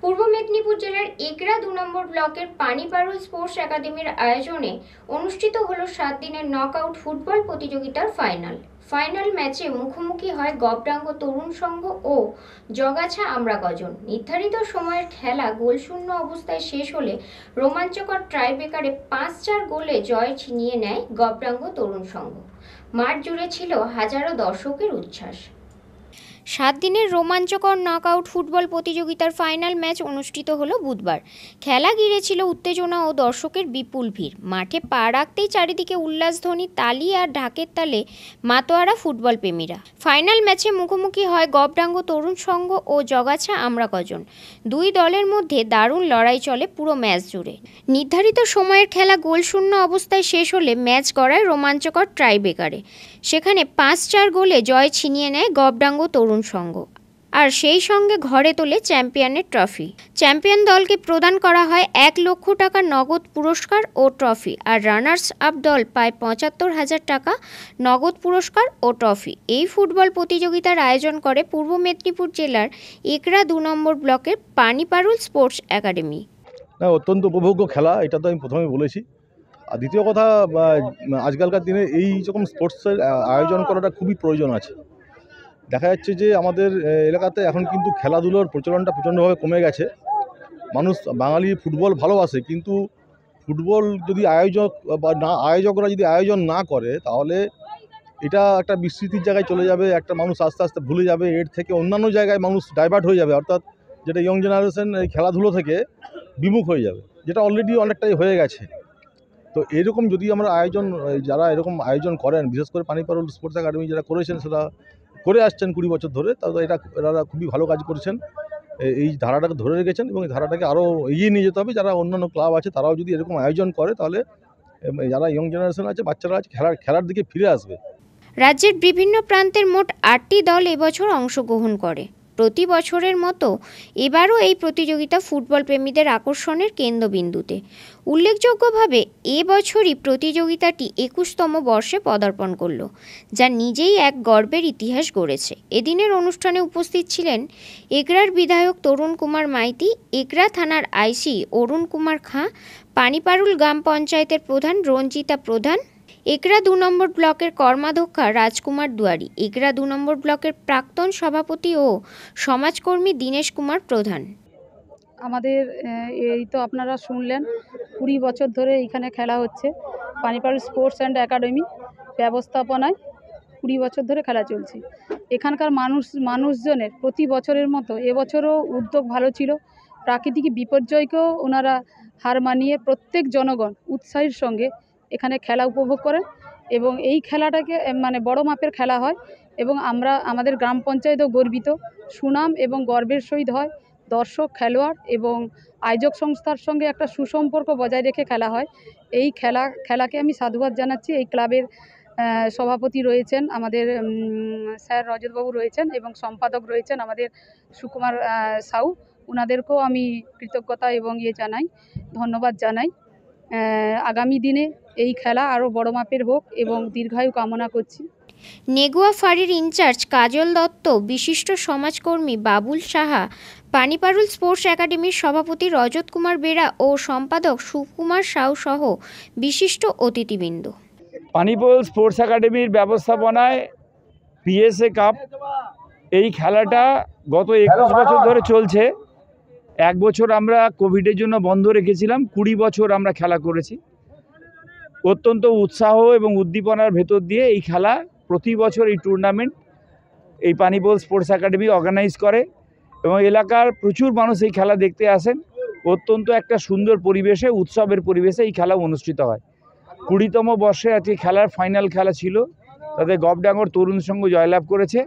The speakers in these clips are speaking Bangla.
পূর্ব মেদিনীপুর জেলার এগরা ২ নম্বর ব্লকের পানিপারুল স্পোর্টস একাডেমির আয়োজনে অনুষ্ঠিত হলো 7 দিনের নকআউট ফুটবল প্রতিযোগিতার ফাইনাল ম্যাচে মুখোমুখি হয় গবডাঙ্গ তরুণ সংঘ ও জগাছা আমরাগজন। নির্ধারিত সময়ের খেলা গোলশূন্য অবস্থায় শেষ হলে রোমাঞ্চকর টাইব্রেকারে ৫-৪ গোলে জয় ছিনিয়ে নেয় গবডাঙ্গ তরুণ সংঘ। মাঠ জুড়ে ছিল হাজারো দর্শকের উচ্ছ্বাস। 7 দিনের রোমাঞ্চকর নকআউট ফুটবল প্রতিযোগিতার ফাইনাল ম্যাচ অনুষ্ঠিত হলো বুধবার। খেলা ঘিরে ছিল উত্তেজনা ও দর্শকের বিপুল ভিড়। মাঠে পা রাখতেই চারিদিকে উল্লাসধ্বনি, তালি আর ঢাকের তালে মাতোয়ারা ফুটবল প্রেমীরা। ফাইনাল ম্যাচে মুখোমুখি হয় গবডাঙ্গ তরুণ সংঘ ও জগাছা আমরাগজন। দুই দলের মধ্যে দারুণ লড়াই চলে পুরো ম্যাচ জুড়ে। নির্ধারিত সময়ের খেলা গোলশূন্য অবস্থায় শেষ হলে ম্যাচ গড়ায় রোমাঞ্চকর টাইব্রেকারে। সেখানে ৫-৪ গোলে জয় ছিনিয়ে নেয় গবডাঙ্গ তরুণ সংঘ আর সেই সঙ্গে ঘরে তোলে চ্যাম্পিয়নের ট্রফি। চ্যাম্পিয়ন দলকে প্রদান করা হয় ১ লক্ষ টাকা নগদ পুরস্কার ও ট্রফি, আর রানার্স আপ দল পায় ৭৫,০০০ টাকা নগদ পুরস্কার ও ট্রফি। এই ফুটবল প্রতিযোগিতার আয়োজন করে পূর্ব মেদিনীপুর জেলার এগরা ২ নম্বর ব্লকের পানিপারুল স্পোর্টস একাডেমি। অত্যন্ত উপভোগ্য খেলা, এটা তো আমি প্রথমে বলেছি। আর দ্বিতীয় কথা, আজকালকার দিনে এই রকম স্পোর্টসের আয়োজন করাটা খুবই প্রয়োজন আছে। দেখা যাচ্ছে যে আমাদের এলাকাতে এখন কিন্তু খেলাধুলোর প্রচলনটা প্রচণ্ডভাবে কমে গেছে। মানুষ বাঙালি ফুটবল ভালোবাসে, কিন্তু ফুটবল যদি আয়োজকরা যদি আয়োজন না করে তাহলে এটা একটা বিস্মৃতির জায়গায় চলে যাবে। একটা মানুষ আস্তে আস্তে ভুলে যাবে, এর থেকে অন্যান্য জায়গায় মানুষ ডাইভার্ট হয়ে যাবে, অর্থাৎ যেটা ইয়ং জেনারেশন এই খেলাধুলো থেকে বিমুখ হয়ে যাবে, যেটা অলরেডি অনেকটাই হয়ে গেছে। তো এরকম যদি আমরা যারা এরকম আয়োজন করেন, বিশেষ করে পানিপারুল স্পোর্টস একাডেমি যারা করেছেন, সেটা করে আসছেন ২০ বছর ধরে, তাহলে এরা খুবই ভালো কাজ করেছেন। এই ধারাটাকে ধরে রেখেছেন এবং এই ধারাটাকে আরও এগিয়ে নিয়ে যেতে হবে। যারা অন্যান্য ক্লাব আছে তারাও যদি এরকম আয়োজন করে, তাহলে যারা ইয়ং জেনারেশন আছে, বাচ্চারা আছে, খেলার দিকে ফিরে আসবে। রাজ্যের বিভিন্ন প্রান্তের মোট ৮টি দল এবছর অংশগ্রহণ করে। প্রতি বছরের মতো এবারও এই প্রতিযোগিতা ফুটবল প্রেমীদের আকর্ষণের কেন্দ্রবিন্দুতে। উল্লেখযোগ্যভাবে এবছরই প্রতিযোগিতাটি ২১তম বর্ষে পদার্পণ করল, যা নিজেই এক গর্বের ইতিহাস গড়েছে। এদিনের অনুষ্ঠানে উপস্থিত ছিলেন এগরার বিধায়ক তরুণ কুমার মাইতি, এগরা থানার আইসি অরুণ কুমার খাঁ, পানিপারুল গ্রাম পঞ্চায়েতের প্রধান রঞ্জিতা প্রধান, এগরা ২ নম্বর ব্লকের কর্মাধ্যক্ষা রাজকুমার দুয়ারি, এগরা ২ নম্বর ব্লকের প্রাক্তন সভাপতি ও সমাজকর্মী দীনেশ কুমার প্রধান। আমাদের এই তো আপনারা শুনলেন, ২০ বছর ধরে এইখানে খেলা হচ্ছে। পানিপারুল স্পোর্টস অ্যান্ড একাডেমি ব্যবস্থাপনায় ২০ বছর ধরে খেলা চলছে। এখানকার মানুষজনের প্রতি বছরের মতো এবছরও উদ্যোগ ভালো ছিল। প্রাকৃতিক বিপর্যয়কেও ওনারা হার মানিয়ে প্রত্যেক জনগণ উৎসাহের সঙ্গে এখানে খেলা উপভোগ করেন এবং এই খেলাটাকে বড় মাপের খেলা হয় এবং আমাদের গ্রাম পঞ্চায়েতও গর্বিত। সুনাম এবং গর্বের সহিত হয়। দর্শক, খেলোয়াড় এবং আয়োজক সংস্থার সঙ্গে একটা সুসম্পর্ক বজায় রেখে খেলা হয়। এই খেলাকে আমি সাধুবাদ জানাচ্ছি। এই ক্লাবের সভাপতি রয়েছেন আমাদের স্যার রজতবাবু রয়েছেন এবং সম্পাদক রয়েছেন আমাদের সুকুমার সাউ। ওনাদেরকেও আমি কৃতজ্ঞতা এবং জানাই, ধন্যবাদ জানাই। আগামী দিনে এই খেলা আরও বড় মাপের হোক এবং দীর্ঘায়ু কামনা করছি। নেগুয়া ফাঁড়ির ইনচার্জ কাজল দত্ত, বিশিষ্ট সমাজকর্মী বাবুল সাহা, পানিপারুল স্পোর্টস একাডেমির সভাপতি রজত কুমার বেরা ও সম্পাদক সুকুমার সাউ সহ বিশিষ্ট অতিথিবৃন্দ। পানিপারুল স্পোর্টস একাডেমির ব্যবস্থাপনায় পিএসএ কাপ, এই খেলাটা গত ২১ বছর ধরে চলছে। ১ বছর আমরা কোভিডের জন্য বন্ধ রেখেছিলাম, ২০ বছর আমরা খেলা করেছি। অত্যন্ত উৎসাহ এবং উদ্দীপনার ভেতর দিয়ে এই খেলা প্রতি বছর এই টুর্নামেন্ট এই পানিপারুল স্পোর্টস একাডেমি অর্গানাইজ করে এবং এলাকার প্রচুর মানুষ এই খেলা দেখতে আসেন। অত্যন্ত একটা সুন্দর পরিবেশে, উৎসবের পরিবেশে এই খেলা অনুষ্ঠিত হয়। ২০তম বর্ষে আজকে খেলার ফাইনাল খেলা ছিল, তাতে গবডাঙ্গর তরুণ সংঘ জয়লাভ করেছে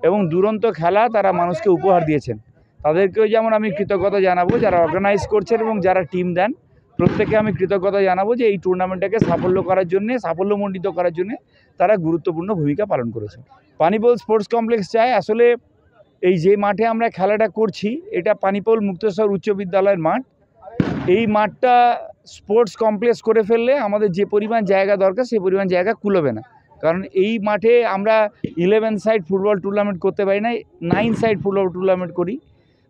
এবং দুরন্ত খেলা তারা মানুষকে উপহার দিয়েছেন। তাদেরকেও যেমন আমি কৃতজ্ঞতা জানাবো, যারা অর্গানাইজ করছেন এবং যারা টিম দেন, প্রত্যেকে আমি কৃতজ্ঞতা জানাবো যে এই টুর্নামেন্টটাকে সাফল্যমণ্ডিত করার জন্য তারা গুরুত্বপূর্ণ ভূমিকা পালন করেছে। পানিপারুল স্পোর্টস কমপ্লেক্স চায়, আসলে এই যে মাঠে আমরা খেলাটা করছি এটা পানিপারুল মুক্তেশ্বর উচ্চ বিদ্যালয়ের মাঠ। এই মাঠটা স্পোর্টস কমপ্লেক্স করে ফেললে আমাদের যে পরিমাণ জায়গা দরকার সেই পরিমাণ জায়গা কুলোবে না, কারণ এই মাঠে আমরা 11 সাইড ফুটবল টুর্নামেন্ট করতে পারি না, 9 সাইড ফুটবল টুর্নামেন্ট করি।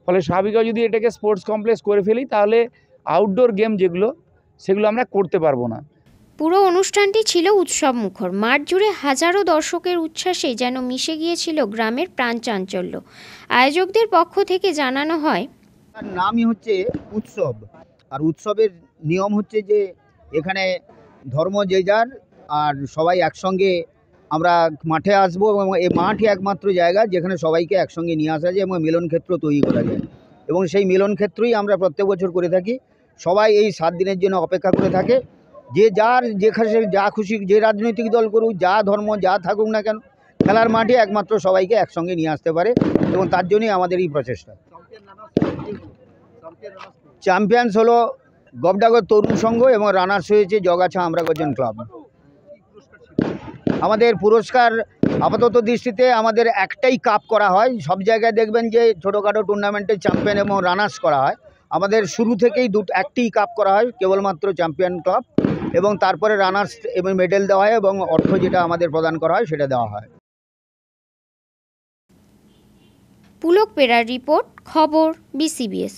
ফলে স্বাভাবিকভাবে যদি এটাকে স্পোর্টস কমপ্লেক্স করে ফেলি তাহলে আউটডোর গেম যেগুলো সেগুলো আমরা করতে পারবো না। পুরো অনুষ্ঠানটি ছিল উৎসব মুখর। মাঠ জুড়ে হাজারো দর্শকের উচ্ছ্বাসে যেন মিশে গিয়েছিল গ্রামের প্রাণচাঞ্চল্য। আয়োজকদের পক্ষ থেকে জানানো হয়, তার নামই হচ্ছে উৎসব। আর উৎসবের নিয়ম হচ্ছে যে এখানে ধর্ম যে যার, আর সবাই একসঙ্গে আমরা মাঠে আসবো এবং এই মাঠই একমাত্র জায়গা যেখানে সবাইকে একসঙ্গে নিয়ে আসা যায় এবং মিলন ক্ষেত্র তৈরি করা যায়। এবং সেই মিলন ক্ষেত্রই আমরা প্রত্যেক বছর করে থাকি। সবাই এই 7 দিনের জন্য অপেক্ষা করে থাকে। যে যার যেখানে যা খুশি, যে রাজনৈতিক দল করুক, যা ধর্ম যা থাকুক না কেন, খেলার মাঠে একমাত্র সবাইকে একসঙ্গে নিয়ে আসতে পারে এবং তার জন্যই আমাদের এই প্রচেষ্টা। চ্যাম্পিয়ন্স হলো গবডাগর তরুণ সংঘ এবং রানার্স হয়েছে জগাছা আমরাগজন ক্লাব। আমাদের পুরস্কার আপাতত দৃষ্টিতে আমাদের একটাই কাপ করা হয়। সব জায়গায় দেখবেন যে ছোটোখাটো টুর্নামেন্টে চ্যাম্পিয়ন এবং রানার্স করা হয়। আমাদের শুরু থেকেই একটি কাপ করা হয়, কেবলমাত্র চ্যাম্পিয়ন ক্লাব, এবং তারপরে রানার্স এবং মেডেল দেওয়া হয় এবং অর্থ যেটা আমাদের প্রদান করা হয় সেটা দেওয়া হয়। পুলক পেরার রিপোর্ট, খবর BCBS।